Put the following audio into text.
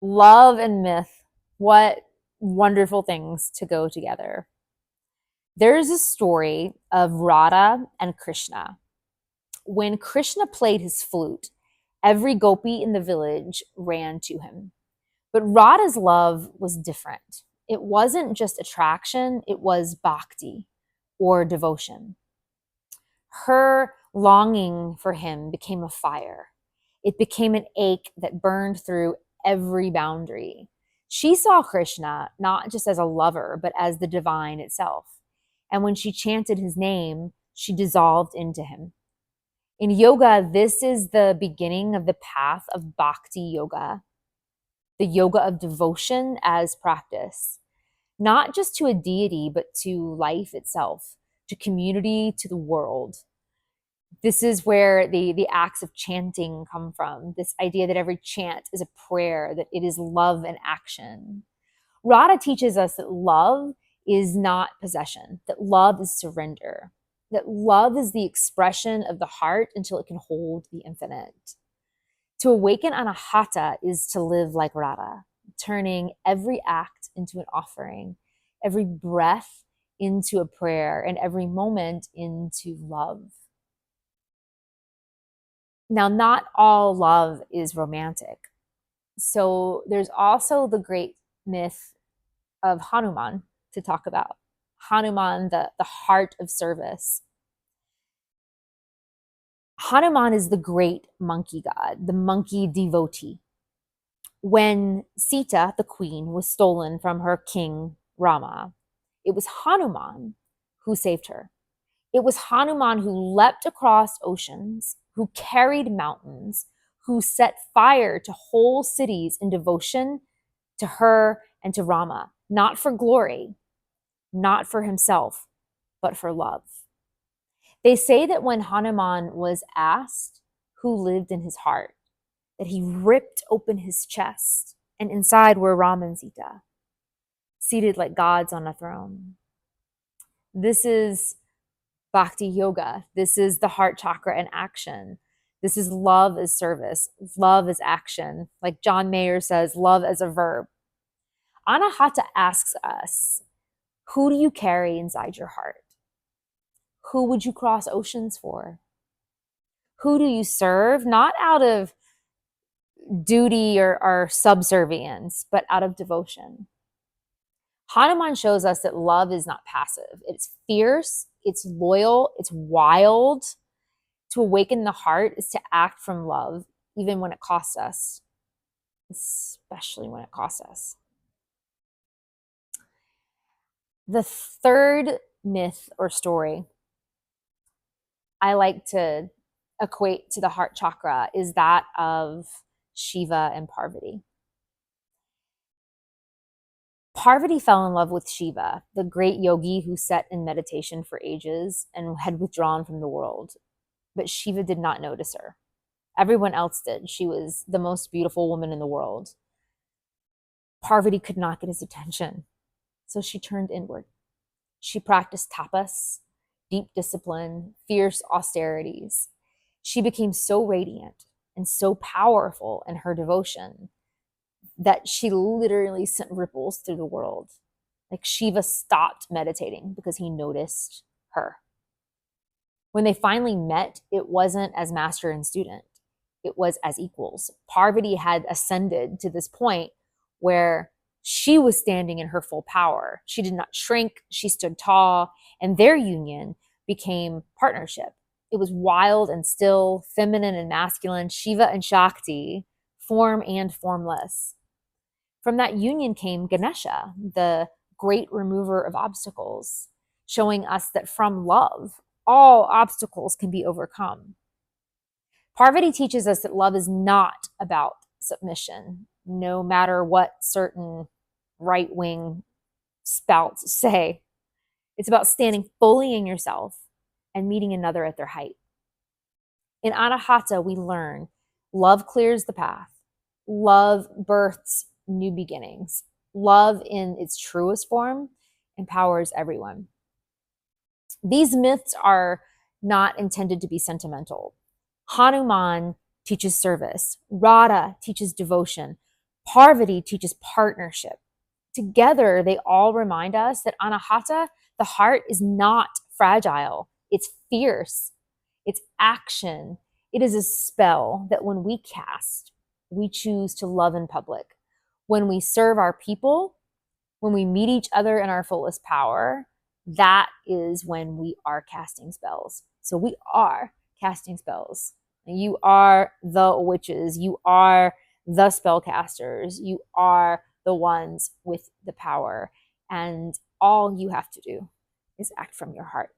Love and myth, what wonderful things to go together. There's a story of Radha and Krishna. When Krishna played his flute, every gopi in the village ran to him. But Radha's love was different. It wasn't just attraction, it was bhakti or devotion. Her longing for him became a fire. It became an ache that burned through every boundary. She saw Krishna not just as a lover, but as the divine itself. And when she chanted his name, she dissolved into him. In yoga, this is the beginning of the path of bhakti yoga, the yoga of devotion as practice, not just to a deity, but to life itself, to community, to the world. This is where the acts of chanting come from, this idea that every chant is a prayer, that it is love and action. Radha teaches us that love is not possession, that love is surrender, that love is the expression of the heart until it can hold the infinite. To awaken Anahata is to live like Radha, turning every act into an offering, every breath into a prayer, and every moment into love. Now, not all love is romantic. So there's also the great myth of Hanuman to talk about. Hanuman, the heart of service. Hanuman is the great monkey god, the monkey devotee. When Sita, the queen, was stolen from her king Rama, it was Hanuman who saved her. It was Hanuman who leapt across oceans, who carried mountains, who set fire to whole cities in devotion to her and to Rama, not for glory, not for himself, but for love. They say that when Hanuman was asked who lived in his heart, that he ripped open his chest, and inside were Ram and Sita, seated like gods on a throne. This is Bhakti Yoga. This is the heart chakra in action. This is love as service, love as action. Like John Mayer says, love as a verb. Anahata asks us, who do you carry inside your heart? Who would you cross oceans for? Who do you serve? Not out of duty or subservience, but out of devotion. Hanuman shows us that love is not passive. It's fierce, it's loyal, it's wild. To awaken the heart is to act from love, even when it costs us, especially when it costs us. The third myth or story I like to equate to the heart chakra is that of Shiva and Parvati. Parvati fell in love with Shiva, the great yogi who sat in meditation for ages and had withdrawn from the world. But Shiva did not notice her. Everyone else did. She was the most beautiful woman in the world. Parvati could not get his attention, so she turned inward. She practiced tapas, deep discipline, fierce austerities. She became so radiant and so powerful in her devotion that she literally sent ripples through the world. Like Shiva stopped meditating because he noticed her. When they finally met, it wasn't as master and student, it was as equals. Parvati had ascended to this point where she was standing in her full power. She did not shrink, she stood tall, and their union became partnership. It was wild and still, feminine and masculine, Shiva and Shakti, form and formless. From that union came Ganesha, the great remover of obstacles, showing us that from love, all obstacles can be overcome. Parvati teaches us that love is not about submission, no matter what certain right-wing spouts say. It's about standing fully in yourself and meeting another at their height. In Anahata, we learn love clears the path. Love births new beginnings. Love in its truest form empowers everyone. These myths are not intended to be sentimental. Hanuman teaches service. Radha teaches devotion. Parvati teaches partnership. Together, they all remind us that Anahata, the heart, is not fragile. It's fierce. It's action. It is a spell that when we cast, we choose to love in public. When we serve our people, when we meet each other in our fullest power, that is when we are casting spells. So we are casting spells. You are the witches. You are the spellcasters. You are the ones with the power. And all you have to do is act from your heart.